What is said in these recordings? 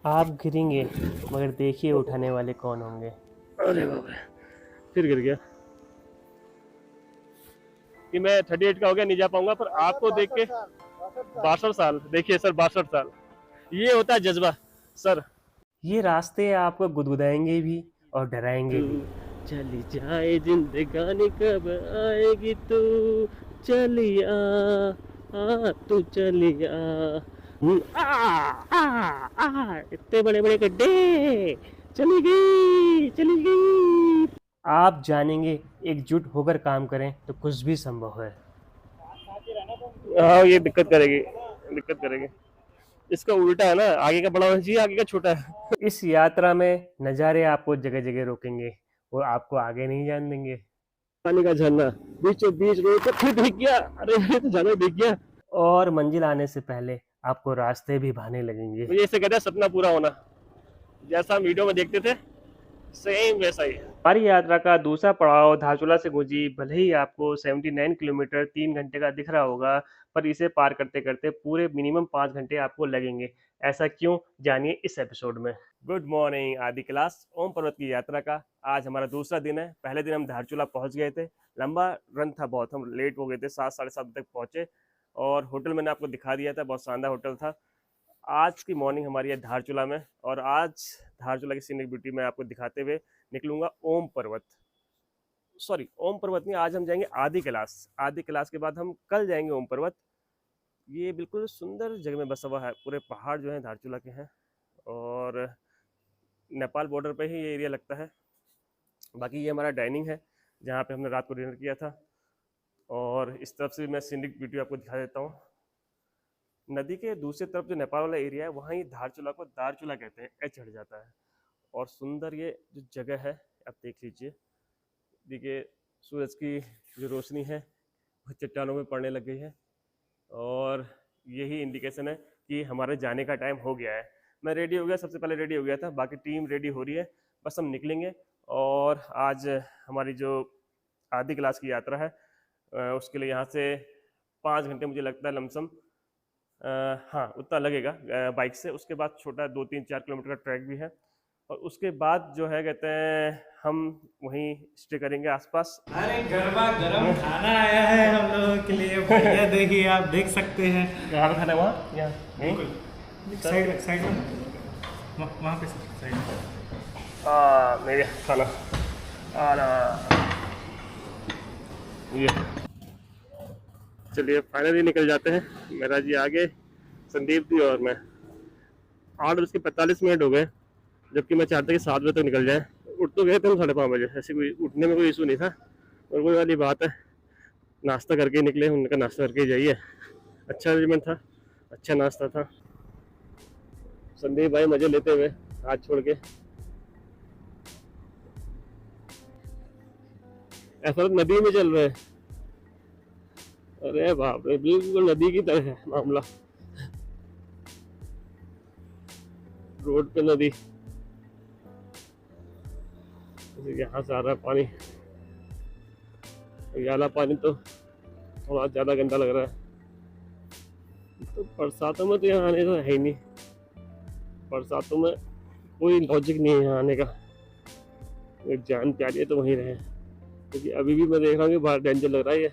आप गिरेंगे मगर देखिए उठाने वाले कौन होंगे। अरे बाप रे, फिर गिर गया। कि मैं 38 का हो गया, नहीं जा पाऊंगा, पर आपको देख के 62 साल, देखिए सर 62 साल, ये होता है जज्बा सर। ये रास्ते आपको गुदगुदाएंगे भी और डराएंगे तू भी। चली जाए जिंदगानी कब आएगी तू, चलिया तू चलिया। आ, इतने बड़े बड़े गड्ढे, चली गई। आप जानेंगे एकजुट होकर काम करें तो कुछ भी संभव है। हाँ ये दिक्कत करेगी, दिक्कत करेगी। इसका उल्टा है ना, आगे का बड़ा होना चाहिए, आगे का छोटा है। इस यात्रा में नज़ारे आपको जगह जगह रोकेंगे, वो आपको आगे नहीं जाने देंगे। पानी का झरना बीचों बीच रोड पर फिर दिख गया, अरे ये तो झरना दिख गया। और मंजिल आने से पहले आपको रास्ते भी भाने लगेंगे। मुझे इसे कहते हैं सपना पूरा होना, जैसा हम वीडियो में देखते थे सेम वैसा ही है। हमारी यात्रा का दूसरा पड़ाव धारचूला से गुंजी। भले ही आपको 79 किलोमीटर 3 घंटे का दिख रहा होगा, पर इसे पार करते करते पूरे मिनिमम 5 घंटे आपको लगेंगे। ऐसा क्यों, जानिए इस एपिसोड में। गुड मॉर्निंग आदि क्लास। ओम पर्वत की यात्रा का आज हमारा दूसरा दिन है। पहले दिन हम धारचूला पहुंच गए थे, लंबा रन था बहुत, हम लेट हो गए थे, 7 साढ़े 7 तक पहुंचे। और होटल मैंने आपको दिखा दिया था, बहुत शानदार होटल था। आज की मॉर्निंग हमारी है धारचूला में, और आज धारचूला की सीनिक ब्यूटी मैं आपको दिखाते हुए निकलूंगा ओम पर्वत। सॉरी, ओम पर्वत नहीं, आज हम जाएंगे आदि कैलाश। आदि कैलाश के बाद हम कल जाएंगे ओम पर्वत। ये बिल्कुल सुंदर जगह में बसा हुआ है, पूरे पहाड़ जो है धारचूला के हैं, और नेपाल बॉर्डर पे ही ये एरिया लगता है। बाकी ये हमारा डाइनिंग है जहाँ पे हमने रात को डिनर किया था। और इस तरफ से मैं सीनिक ब्यूटी आपको दिखा देता हूँ। नदी के दूसरी तरफ जो नेपाल वाला एरिया है, वहाँ ही धारचूला को दारचूला कहते हैं, एच चढ़ जाता है। और सुंदर ये जो जगह है, आप देख लीजिए। देखिए सूरज की जो रोशनी है वो चट्टानों में पड़ने लग गई है, और यही इंडिकेशन है कि हमारे जाने का टाइम हो गया है। मैं रेडी हो गया, सबसे पहले रेडी हो गया था, बाकी टीम रेडी हो रही है, बस हम निकलेंगे। और आज हमारी जो आधी क्लास की यात्रा है, उसके लिए यहाँ से 5 घंटे मुझे लगता है लमसम। हाँ उतना लगेगा बाइक से। उसके बाद छोटा 2 3 4 किलोमीटर का ट्रैक भी है, और उसके बाद जो है कहते हैं हम वहीं स्टे करेंगे आसपास। अरे गर्मा गर्म खाना आया है हम लोगों के लिए भैया, देखिए आप देख सकते हैं। कहाँ पे खाना है, वहाँ यहाँ बिल्कुल साइड साइड में, वहाँ पे साइड में। मेरे खाना आना ये। चलिए फाइनली निकल जाते हैं। मेरा जी आगे, संदीप जी और मैं। 8:45 हो गए, जबकि मैं चाहता कि 7 बजे तक निकल जाए। उठ तो गए थे हम 5:30 बजे, ऐसे कोई उठने में कोई इशू नहीं था। और वही वाली बात है, नाश्ता करके ही निकले, उनका नाश्ता करके ही जाइए। अच्छा अरेंजमेंट था, अच्छा नाश्ता था। संदीप भाई मजे लेते हुए हाथ छोड़ के, ऐसा तो नदी में चल रहे हैं। अरे बाप रे, बिल्कुल नदी की तरह है मामला, रोड पे नदी। यहाँ से आ रहा है पानी, ये वाला पानी तो थोड़ा ज्यादा गंदा लग रहा है। तो बरसातों में तो यहाँ आने तो है ही नहीं, बरसातों में कोई लॉजिक नहीं है यहाँ आने का। एक जान प्यारी है तो वहीं रहे, क्योंकि अभी भी मैं देख रहा हूँ कि बाहर डेंजर लग रहा है ये।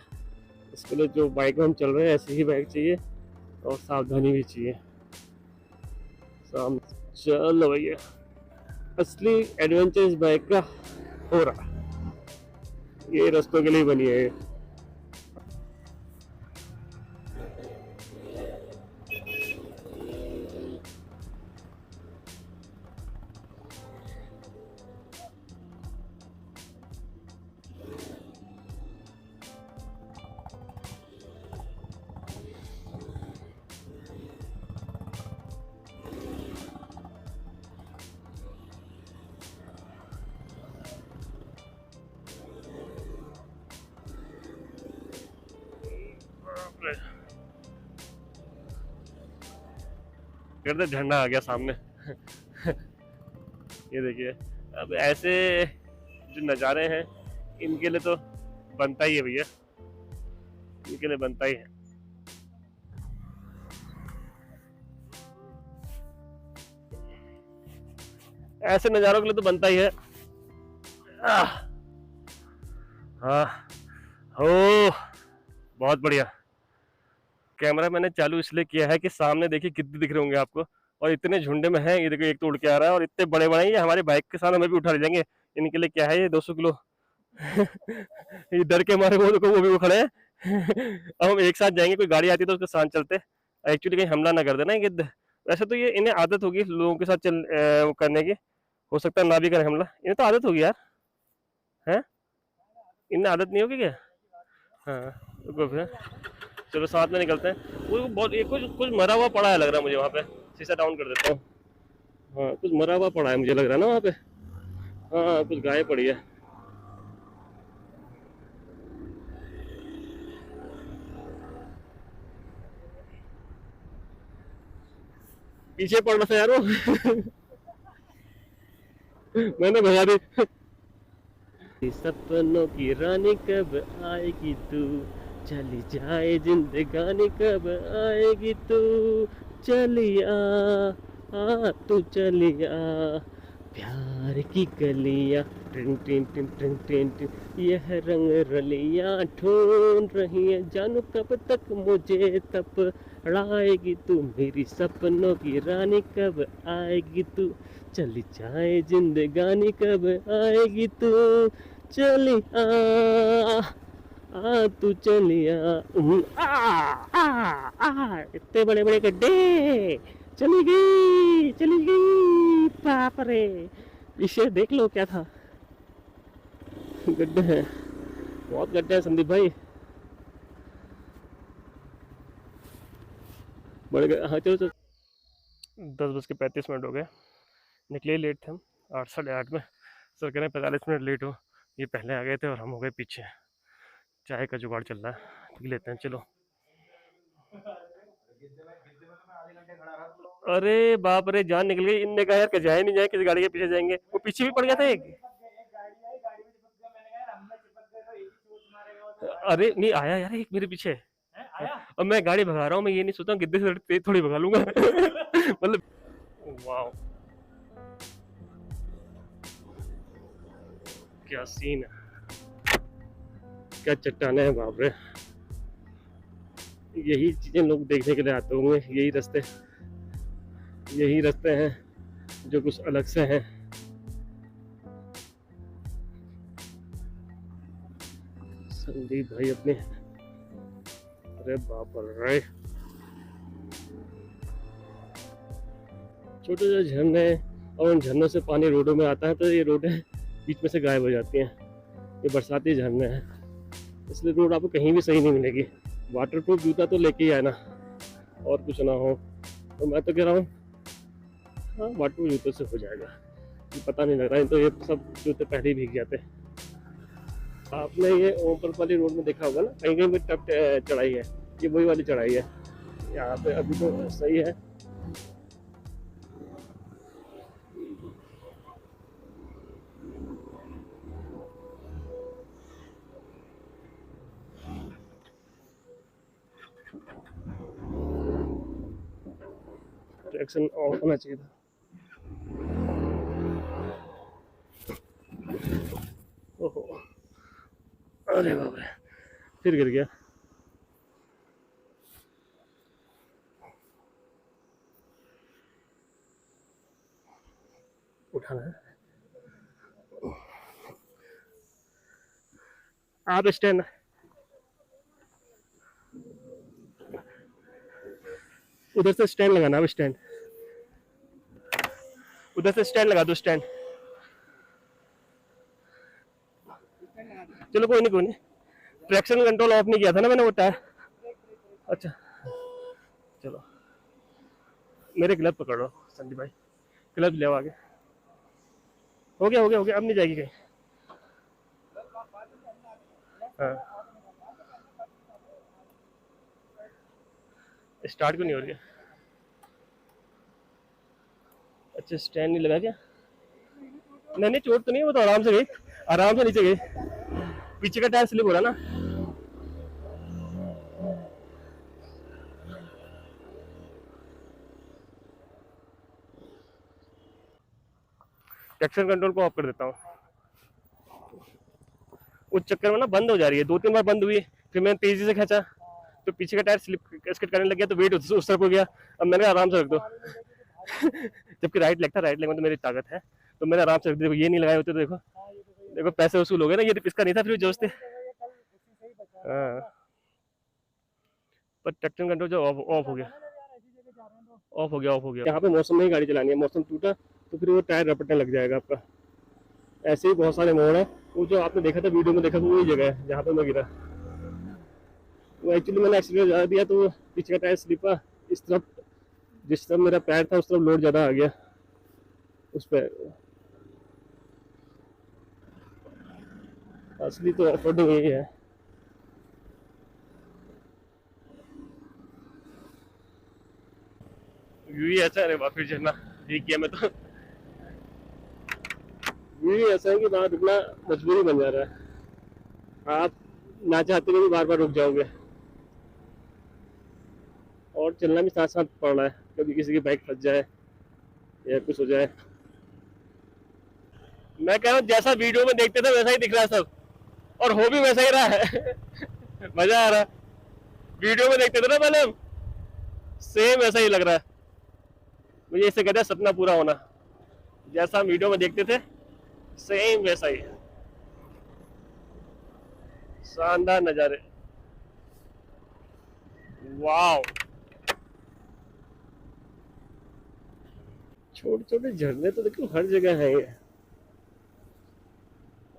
इसके लिए जो बाइक में हम चल रहे हैं ऐसे ही बाइक चाहिए, और सावधानी भी चाहिए। साम चलो भैया, असली एडवेंचर इस बाइक का हो रहा, ये रास्तों के लिए बनी है ये। कहते झंडा आ गया सामने। ये देखिए, अब ऐसे जो नज़ारे हैं इनके लिए तो बनता ही है भैया, इनके लिए बनता ही है। ऐसे नज़ारों के लिए तो बनता ही है। आह, हाँ, हो, बहुत बढ़िया। कैमरा मैंने चालू इसलिए किया है कि सामने देखिए कितने दिख रहे होंगे आपको, और इतने झुंड में है। ये देखो एक तो उड़ के आ रहा है और इतने बड़े बड़े हैं, ये हमारे बाइक के साथ हमें भी उठा ले जाएंगे। इनके लिए क्या है ये 200 किलो। ये डर के मारे वो देखो वो भी वो खड़े हैं। अब हम एक साथ जाएंगे, कोई गाड़ी आती तो उसके साथ चलते, एक्चुअली कहीं हमला ना कर देना ये गिद्ध। वैसे तो ये इन्हें आदत होगी लोगों के साथ वो करने की, हो सकता है ना भी करें हमला, इन्हें तो आदत होगी यार। है, इन्हें आदत नहीं होगी क्या? हाँ, रुको फिर, चलो साथ में निकलते हैं। वो बहुत ये कुछ कुछ मरा हुआ पड़ा है लग रहा है मुझे वहाँ पे। शीशा डाउन कर देता हूँ। हाँ, कुछ मरा हुआ पड़ा है मुझे लग रहा है ना वहाँ पे। हाँ, कुछ गाय पड़ी है। पीछे पड़ रहा था यार वो। मैंने भगा दी। सपनों की रानी कब आएगी तू, चली जाए जिंदगानी कब आएगी तू, चलिया आ तू चलिया, प्यार की गलियां tin tin tin tin tin tin, यह रंग रलियां ढूंढ रही है, जानू कब तक मुझे तपड़ाएगी तू, मेरी सपनों की रानी कब आएगी तू, चली जाए जिंदगानी कब आएगी तू, चली आ तू चलिया। इतने बड़े बड़े गड्ढे, चली गई बाप रे। पीछे देख लो क्या था, गड्ढे हैं, बहुत गड्ढे हैं संदीप भाई, बड़े हाँ चलो चलो। 10:35 हो गए, निकले लेट थे हम, 8 साढ़े 8 में। सर कह रहे हैं 45 मिनट लेट हो, ये पहले आ गए थे और हम हो गए पीछे। चाय का जुगाड़ चल रहा है, पी लेते हैं चलो। अरे बाप रे, जान निकल गई। इनने कहा यार कि जाए नहीं जाए, किस गाड़ी के पीछे जाएंगे, वो पीछे भी पड़ गया था एक। अरे नहीं आया यार एक मेरे पीछे, और मैं गाड़ी भगा रहा हूँ, मैं ये नहीं सोचा गिद्दे से तेज थोड़ी भगा लूंगा। मतलब वाह, क्या सीन है, क्या चट्टाने हैं बाप रे। यही चीजें लोग देखने के लिए आते होंगे, यही रास्ते हैं जो कुछ अलग से हैं। संदीप भाई अपने, अरे बाप रे, छोटे छोटे झरने, और उन झरनों से पानी रोडों में आता है, तो ये रोडें बीच में से गायब हो जाती हैं। ये बरसाती झरने हैं, इसलिए रोड आपको कहीं भी सही नहीं मिलेगी। वाटरप्रूफ जूता तो लेके ही आए ना, और कुछ ना हो तो मैं तो कह रहा हूँ हाँ वाटरप्रूफ जूते से हो जाएगा। पता नहीं लग रहा है तो ये सब जूते पहले ही भीग जाते हैं। आपने ये ओमपुर वाली रोड में देखा होगा ना, कहीं कहीं पे टप चढ़ाई है, ये वही वाली चढ़ाई है। यहाँ पे अभी तो सही है। ट्रैक्शन ऑफ होना चाहिए था। ओहो, अरे बाप रे, फिर गिर गया। उठाना है आप स्टैंड, उधर से स्टैंड लगाना, अब स्टैंड उधर से स्टैंड लगा दो, स्टैंड। चलो कोई नहीं, ट्रैक्शन कंट्रोल ऑफ नहीं किया था ना मैंने वो टायर। अच्छा चलो, मेरे ग्लव पकड़ लो संदीप भाई, ग्लव ले आओ आगे। हो गया, अब नहीं जाएगी कहीं। हाँ, स्टार्ट क्यों नहीं हो रही है? अच्छा स्टैंड नहीं लगा क्या? नहीं चोट तो नहीं, वो तो आराम से गई, आराम से नीचे गई, पीछे का टायर स्लिप हो रहा ना। ट्रैक्शन कंट्रोल को ऑफ कर देता हूँ। उस चक्कर में ना बंद हो जा रही है, 2-3 बार बंद हुई, फिर मैंने तेजी से खींचा तो पीछे का टायर स्लिप स्किड करने लग गया, तो वेट उस तरफ हो गया। अब मैंने आराम से रख दो जबकि राइट लेग था, राइट लेग में तो मेरी ताकत है, तो मैंने आराम से रख दिया। देखो ये नहीं लगाए होते तो देखो देखो पैसे वसूल हो गए ना, ये इसका नहीं था फिर जोश थे। हाँ, पर ट्रैक्शन कंट्रोल जो ऑफ हो गया, ऑफ हो गया। यहाँ पे मौसम में ही गाड़ी चलानी है, मौसम टूटा तो फिर वो टायर रपटने लग जाएगा आपका। ऐसे ही बहुत सारे मोड़ है, वो जो आपने देखा था वीडियो में देखा था वही जगह है जहाँ पे मैं गिरा। वो एक्चुअली मैंने एक्सीलेटर ज़्यादा दिया तो पीछे का टायर स्लिपा इस तरफ, जिस तरफ मेरा पैर था उस तरफ लोड ज़्यादा आ गया उस पर। असली तो ऑफ रोडिंग यही है। व्यू ही ऐसा है, अरे वाह फिर झरना देख किया मैं तो। व्यू ही ऐसा है कि वहाँ रुकना मजबूरी बन जा रहा है, आप ना चाहते हुए भी बार बार रुक जाओगे। और चलना भी साथ साथ पड़ रहा है, कभी किसी की बाइक फंस जाए या कुछ हो जाए। मैं कह रहा हूँ जैसा वीडियो में देखते थे वैसा ही दिख रहा है सब, और हो भी वैसा ही रहा है मजा आ रहा है। वीडियो में देखते थे ना पहले हम, सेम वैसा ही लग रहा है मुझे। इसे कहते हैं सपना पूरा होना, जैसा हम वीडियो में देखते थे सेम वैसा ही। शानदार नजारे, वाव। छोटे छोटे झरने तो देखो हर जगह है,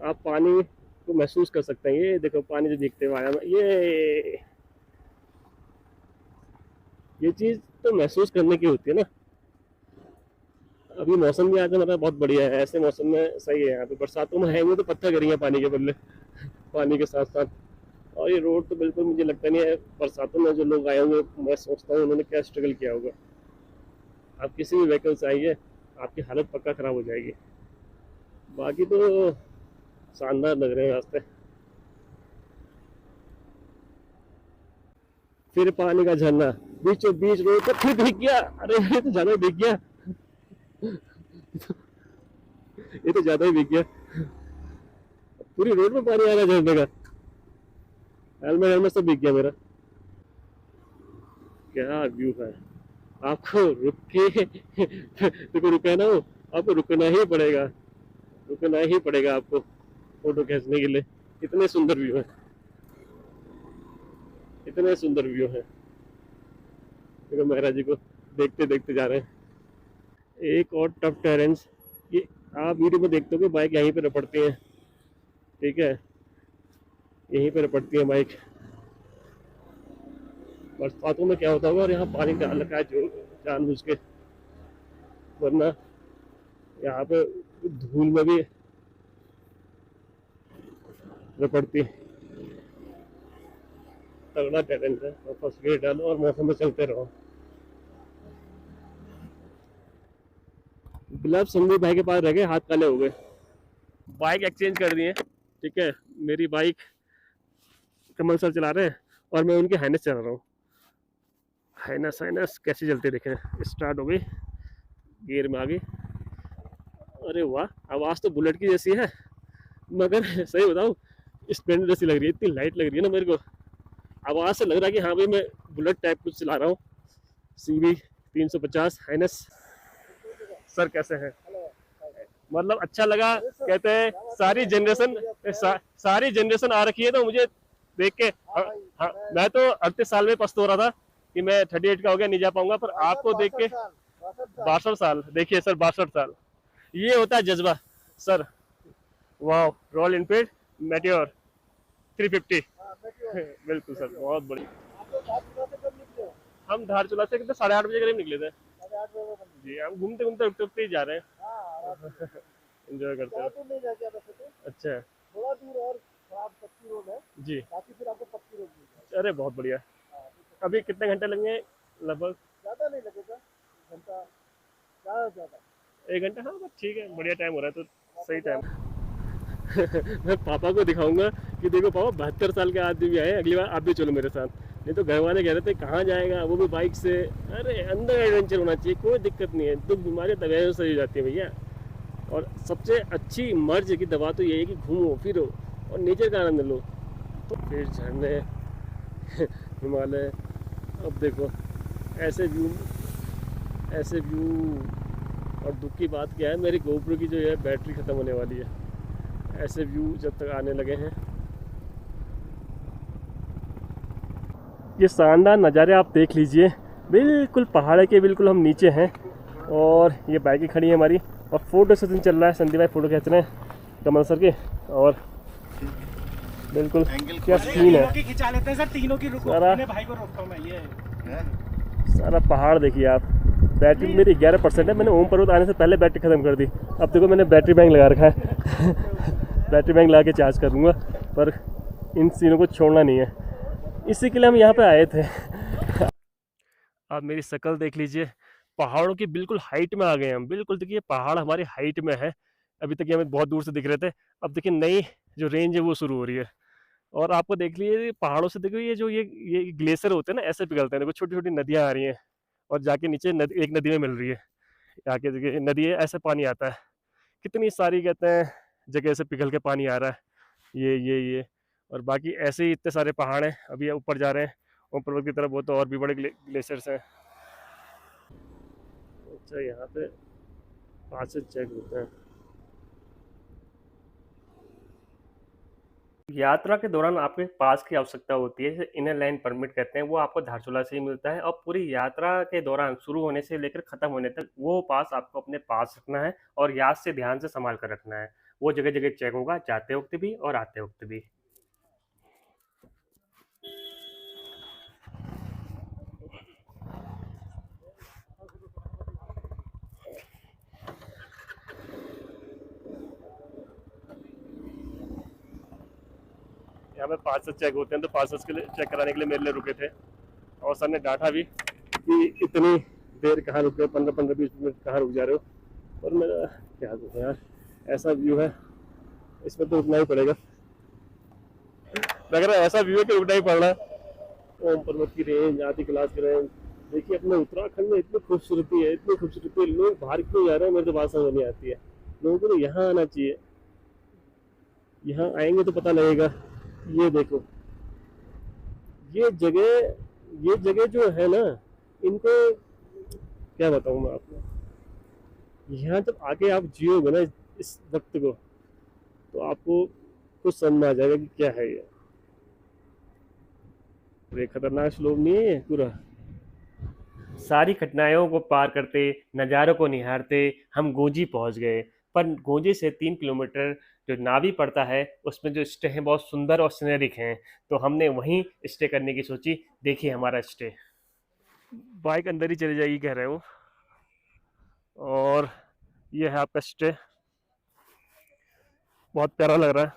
आप पानी को महसूस कर सकते हैं। ये देखो पानी जो दिखते हुए आया, ये चीज तो महसूस करने की होती है ना। अभी मौसम भी आज हमारा बहुत बढ़िया है, ऐसे मौसम में सही है। यहाँ पे बरसातों में है तो पत्थर गिरेंगे पानी के बदले पानी के साथ साथ। और ये रोड तो बिल्कुल मुझे लगता नहीं है बरसातों में जो लोग आए होंगे, मैं सोचता हूँ उन्होंने क्या स्ट्रगल किया होगा। आप किसी भी व्हीकल से आइए आपकी हालत पक्का खराब हो जाएगी। बाकी तो शानदार लग रहे हैं रास्ते। फिर पानी का झरना बीचों बीच रोड पर फिर दिख गया। अरे ये तो ज्यादा दिख गया ये तो ज्यादा ही दिख गया, पूरी रोड में पानी आ रहा है झरने का। हेलमेट सब दिख गया मेरा। क्या व्यू है, आपको रुक के देखो, रुका ना हो, आपको रुकना ही पड़ेगा, रुकना ही पड़ेगा आपको फोटो खींचने के लिए। इतने सुंदर व्यू है, इतने सुंदर व्यू है। देखो महाराज जी को देखते देखते जा रहे हैं। एक और टफ टेरेंस, ये आप वीडियो में देखते हो कि बाइक यहीं पे रपड़ती है, ठीक है, यहीं पे रपड़ती है बाइक। बरसातों में क्या होता होगा, और यहाँ पानी डाल रखा है जो जानबूझ के, वरना यहाँ पे धूल में भी रपड़ती। तगड़ा टेरेंस है, और फर्स्ट गियर डालो और मौसम में चलते रहो। ग्लव्स संदीप भाई के पास रह गए, हाथ काले हो गए। बाइक एक्सचेंज कर दिए, ठीक है। मेरी बाइक कमल सर चला रहे हैं और मैं उनकी हाइनेस चला रहा हूँ। हाइनेस कैसे चलते देखें। स्टार्ट हो गई, गियर में आ गई। अरे वाह, आवाज़ तो बुलेट की जैसी है, मगर सही बताऊँ स्प्लेंडर जैसी लग रही है। इतनी लाइट लग रही है ना मेरे को, आवाज़ से लग रहा है कि हाँ भाई मैं बुलेट टाइप कुछ चला रहा हूँ। CB 350 highness. सर कैसे हैं? मतलब अच्छा लगा, कहते हैं सारी जनरेशन आ रखी है, तो मुझे देख के हाँ, मैं तो 38 साल में पछता हो रहा था कि मैं 38 का हो गया, नहीं जा पाऊंगा, पर आपको देख के 62 साल, देखिए सर 62 साल, ये होता है जज्बा सर। वाह, रॉयल एनफील्ड मेटियोर 350 बिल्कुल सर, बहुत बढ़िया। हम धारचूला से कितने 8:30 बजे करीब निकले थे जी। हम घूमते घूमते रुकते रुकते ही जा रहे हैं, एंजॉय करते हैं। अच्छा, थोड़ा दूर और पक्की रोड है जी, ताकि फिर आपको पक्की रोड मिल जाए। अरे बहुत बढ़िया। अभी कितने घंटे लगेंगे लगभग? ज़्यादा नहीं लगेगा, घंटा ज़्यादा 1 घंटा। हाँ बस ठीक है, बढ़िया टाइम हो रहा है तो सही टाइम मैं पापा को दिखाऊंगा कि देखो पापा 72 साल के आदमी भी आए, अगली बार आप भी चलो मेरे साथ। नहीं तो घर वाले कह रहे थे कहाँ जाएगा, वो भी बाइक से। अरे अंदर एडवेंचर होना चाहिए, कोई दिक्कत नहीं है। दुख बीमारी तबीयत सही हो जाती है भैया, और सबसे अच्छी मर्ज की दवा तो ये है कि घूमो फिरो और नेचर का आनंद लो। तो फिर झरने, हिमालय, अब देखो ऐसे व्यू, ऐसे व्यू। और दुख की बात क्या है, मेरी गोप्रो की जो है बैटरी ख़त्म होने वाली है। ऐसे व्यू जब तक आने लगे हैं, ये शानदार नज़ारे आप देख लीजिए। बिल्कुल पहाड़ के बिल्कुल हम नीचे हैं और ये बाइकें खड़ी हैं हमारी और फोटो सेशन चल रहा है। संदीप भाई फ़ोटो खींच रहे हैं कमल सर के और बिल्कुल क्या सीन है। की खिंचा लेते हैं सर, तीनों की रुको, सारा अपने भाई को रोकता हूं मैं। ये सारा पहाड़ देखिए आप। बैटरी मेरी 11% है, मैंने ओम पर्वत आने से पहले बैटरी ख़त्म कर दी। अब देखो मैंने बैटरी बैंक लगा रखा है। बैटरी बैंक लगा के चार्ज करूँगा, पर इन सीनों को छोड़ना नहीं है, इसी के लिए हम यहाँ पे आए थे। आप मेरी शक्ल देख लीजिए, पहाड़ों की बिल्कुल हाइट में आ गए हम। बिल्कुल देखिए पहाड़ हमारी हाइट में है, अभी तक ये हमें बहुत दूर से दिख रहे थे, अब देखिए नई जो रेंज है वो शुरू हो रही है। और आपको देख लीजिए पहाड़ों से देखो, ये जो ये ग्लेशियर होते हैं ना, ऐसे पिघलते हैं। देखो छोटी छोटी नदियाँ आ रही हैं और जाके नीचे एक नदी में मिल रही है। आके देखिए नदी है, ऐसे पानी आता है। कितनी सारी कहते हैं जगह से पिघल के पानी आ रहा है। ये और बाकी ऐसे ही इतने सारे पहाड़ हैं। अभी ऊपर जा रहे हैं ओम पर्वत की तरफ, वो तो और भी बड़े ग्लेशियर्स हैं। अच्छा यहाँ पे पास से चेक होते हैं। यात्रा के दौरान आपके पास की आवश्यकता होती है, जिसे इनर लाइन परमिट कहते हैं, वो आपको धारचूला से ही मिलता है। और पूरी यात्रा के दौरान शुरू होने से लेकर ख़त्म होने तक वो पास आपको अपने पास रखना है और याद से ध्यान से संभाल कर रखना है। वो जगह जगह चेक होगा, जाते वक्त भी और आते वक्त भी। यहाँ पे पास चेक होते हैं, तो पास के लिए चेक कराने के लिए मेरे लिए रुके थे और सर ने डांटा भी कि इतनी देर कहाँ रुक रहे हो, 15-15-20 मिनट कहाँ रुक जा रहे हो। और मेरा क्या कहूँ यार, ऐसा व्यू है, इसमें तो रुकना ही पड़ेगा। लग रहा है ऐसा व्यू है कि रुकना ही पड़ रहा है। ओम पर्वत की रेंज, आदि क्लास की रेंज देखिए। अपने उत्तराखंड में इतनी खूबसूरती है, इतनी खूबसूरती है। लोग बाहर क्यों जा रहे हैं, मेरे तो बात समझ नहीं आती है। लोगों को तो यहाँ आना चाहिए, यहाँ आएंगे तो पता लगेगा। ये देखो ये जगह जो है ना, इनको क्या बताऊँ मैं आपको। यहाँ जब आके आप जियोगे ना इस वक्त को, तो आपको कुछ समझ में आ जाएगा कि क्या है ये खतरनाक स्लोप नहीं है पूरा। सारी कठिनाइयों को पार करते, नज़ारों को निहारते हम गोंजी पहुंच गए। पर गोंजी से 3 किलोमीटर जो नावी पड़ता है, उसमें जो स्टे हैं बहुत सुंदर और सीनरिक हैं, तो हमने वहीं स्टे करने की सोची। देखिए हमारा स्टे, बाइक अंदर ही चली जाएगी कह रहे हो। और ये है आपका स्टे, बहुत प्यारा लग रहा है।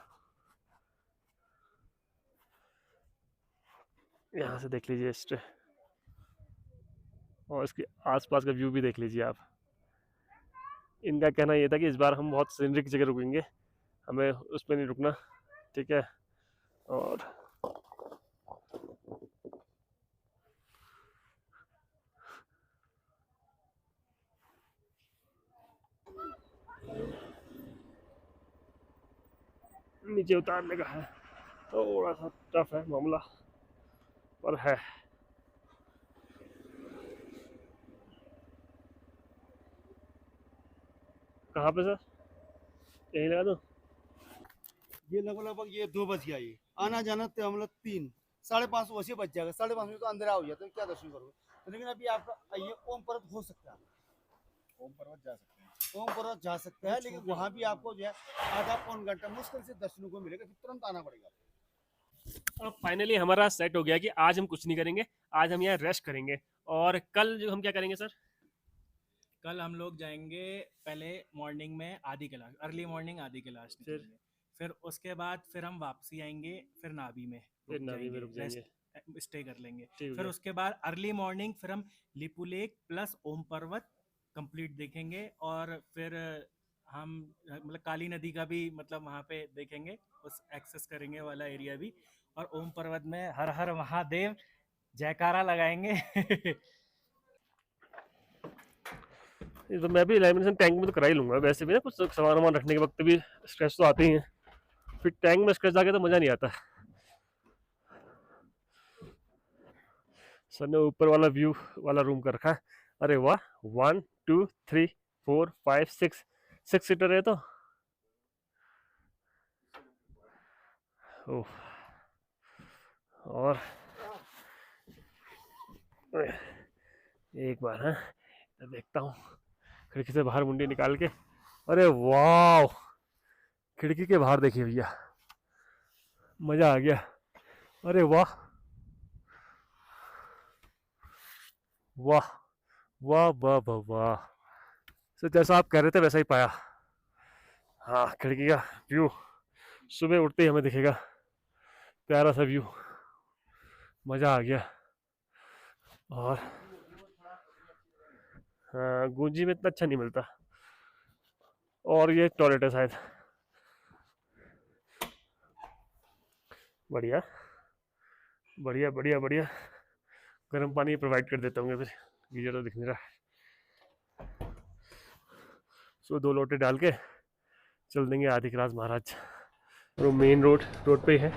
यहाँ से देख लीजिए स्टे और इसके आसपास का व्यू भी देख लीजिए आप। इनका कहना ये था कि इस बार हम बहुत सीनरिक जगह रुकेंगे, हमें उस पर नहीं रुकना, ठीक है। और नीचे उतारने का है, थोड़ा सा टफ है मामला, पर है। कहाँ पे सर, यही लगा दो। ये लगभग ये 2 बज गया। ये आना जाना तो हम लोग 3, 5:30 वैसे बच जाएगा। 5:30 में तो अंधेरा हो जाता है, क्या दर्शन करोगे। तो लेकिन अभी आपका ये ओम पर्वत हो सकता है, ओम पर्वत जा सकते हैं, ओम पर्वत जा सकता है, लेकिन वहाँ भी आपको जो है आधा पौन घंटा मुश्किल से दर्शनों को मिलेगा, फिर तुरंत आना पड़ेगा। अब फाइनली हमारा सेट हो गया कि आज हम कुछ नहीं करेंगे, आज हम यहाँ रेस्ट करेंगे। और कल जो हम क्या करेंगे सर? कल हम लोग जाएंगे पहले मॉर्निंग में आदि कैलाश, अर्ली मॉर्निंग आदि कैलाश निकलेंगे। फिर उसके बाद फिर हम वापसी आएंगे, फिर नाभी में फिर नाभी में रुक जाएंगे, स्टे कर लेंगे। ठीक फिर है। उसके बाद अर्ली मॉर्निंग फिर हम लिपू लेक प्लस ओम पर्वत कंप्लीट देखेंगे। और फिर हम मतलब काली नदी का भी मतलब वहाँ पे देखेंगे, उस एक्सेस करेंगे वाला एरिया भी। और ओम पर्वत में हर हर महादेव जयकारा लगाएंगे। ये तो मैं भी लैमिनेशन टैंक में तो करा ही लूँगा वैसे भी ना, कुछ सामान वामान रखने के वक्त भी स्क्रैच तो आते ही हैं, फिर टैंक में स्क्रैच आ गया तो मज़ा नहीं आता। सर ने ऊपर वाला व्यू वाला रूम कर रखा है। अरे वाह, 1 2 3 4 5 6 6 सीटर है तो। ओह, और एक बार हाँ देखता हूँ खिड़की से बाहर मुंडी निकाल के। अरे वाह, खिड़की के बाहर देखिए भैया, मज़ा आ गया। अरे वाह वाह वाह वाह वाह वाह, सर जैसा आप कह रहे थे वैसा ही पाया। हाँ, खिड़की का व्यू सुबह उठते ही हमें दिखेगा, प्यारा सा व्यू, मज़ा आ गया। और हाँ, गूंजी में इतना अच्छा नहीं मिलता। और ये टॉयलेट है शायद, बढ़िया बढ़िया बढ़िया बढ़िया। गर्म पानी प्रोवाइड कर देता हूँ, फिर गीजर तो दिख नहीं रहा। सो 2 लोटे डाल के चल देंगे आधी क्लास महाराज। तो मेन रोड पे ही है,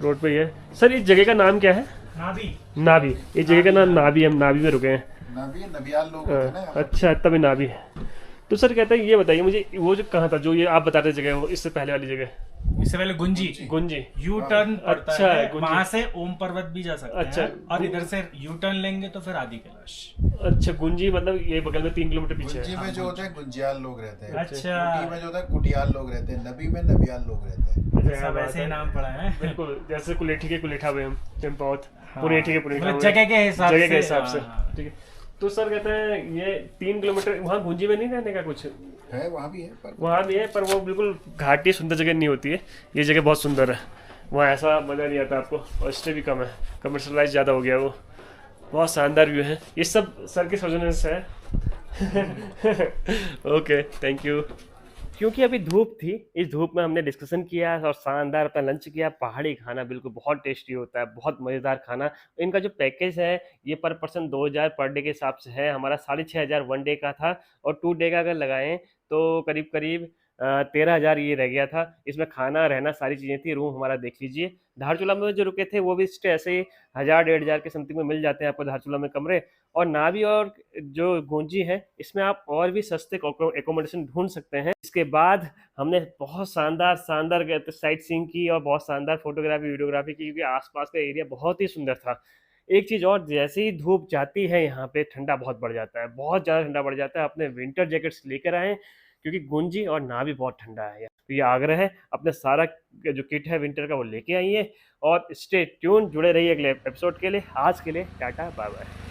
रोड पे ही है। सर इस जगह का नाम क्या है? नाभी। नाभी, इस जगह का नाम नाभी, हम नाभी में रुके हैं। नाभी नबियाल लोग होते हैं ना यहाँ पर। अच्छा, तभी नाभी है। तो सर कहते हैं, ये बताइए मुझे, वो जो कहाँ था जो ये आप बता रहे जगह, वो इससे पहले वाली जगह? इससे पहले गुंजी गुंजी। यू टर्न पड़ता अच्छा, है, गुंजी। वहां से ओम पर्वत भी जा सकते अच्छा, हैं, और इधर से यू टर्न लेंगे तो फिर आदि कैलाश। अच्छा, गुंजी मतलब ये बगल में 3 किलोमीटर पीछे गुंजी है। में जो होते हैं गुंजियाल लोग रहते हैं। अच्छा। कुटी में जो होता है कुटियाल लोग रहते हैं। नबी में नबियाल लोग रहते हैं। सब ऐसे ही नाम पड़ा है। बिल्कुल, जैसे कुलेठी के कुलेठा हुए हम, चंपावत, हाँ, पुनेठी के पुनेठा मतलब हुए। जगह के हिसाब जगह के से, हिसाब से, हाँ। ठीक है। तो सर कहते हैं ये 3 किलोमीटर वहाँ गुंजी में नहीं रहने का कुछ? है वहाँ भी है, पर वहाँ भी है, पर वो बिल्कुल घाटी सुंदर जगह नहीं होती है। ये जगह बहुत सुंदर है, वहाँ ऐसा मज़ा नहीं आता आपको, और स्टे भी कम है, कमर्शलाइज ज़्यादा हो गया वो। बहुत शानदार व्यू है, ये सब सर के सौजन्य से है। Okay, thank you. क्योंकि अभी धूप थी, इस धूप में हमने डिस्कशन किया और शानदार अपना लंच किया। पहाड़ी खाना बिल्कुल बहुत टेस्टी होता है, बहुत मज़ेदार खाना। इनका जो पैकेज है ये पर पर्सन 2000 पर डे के हिसाब से है। हमारा 6500 1 डे का था, और 2 डे का अगर लगाएं तो करीब करीब 13,000 ये रह गया था। इसमें खाना रहना सारी चीज़ें थी। रूम हमारा देख लीजिए। धारचूला में जो रुके थे वो भी स्टे ऐसे ही 1000-1500 के समथिंग में मिल जाते हैं आपको धारचूला में कमरे। और नाभी और जो गोंजी है, इसमें आप और भी सस्ते एकोमोडेशन ढूंढ सकते हैं। इसके बाद हमने बहुत शानदार शानदार साइट सीइंग की और बहुत शानदार फोटोग्राफी वीडियोग्राफी की, क्योंकि आसपास का एरिया बहुत ही सुंदर था। एक चीज़ और, जैसे ही धूप जाती है यहाँ पे ठंडा बहुत बढ़ जाता है, बहुत ज़्यादा ठंडा बढ़ जाता है। अपने विंटर जैकेट्स लेकर आएँ, क्योंकि गुंजी और नाभी बहुत ठंडा है। तो ये आग्रह है, अपने सारा जो किट है विंटर का वो लेके आइए। और स्टे ट्यून, जुड़े रहिए अगले एपिसोड के लिए। आज के लिए टाटा, बाय बाय।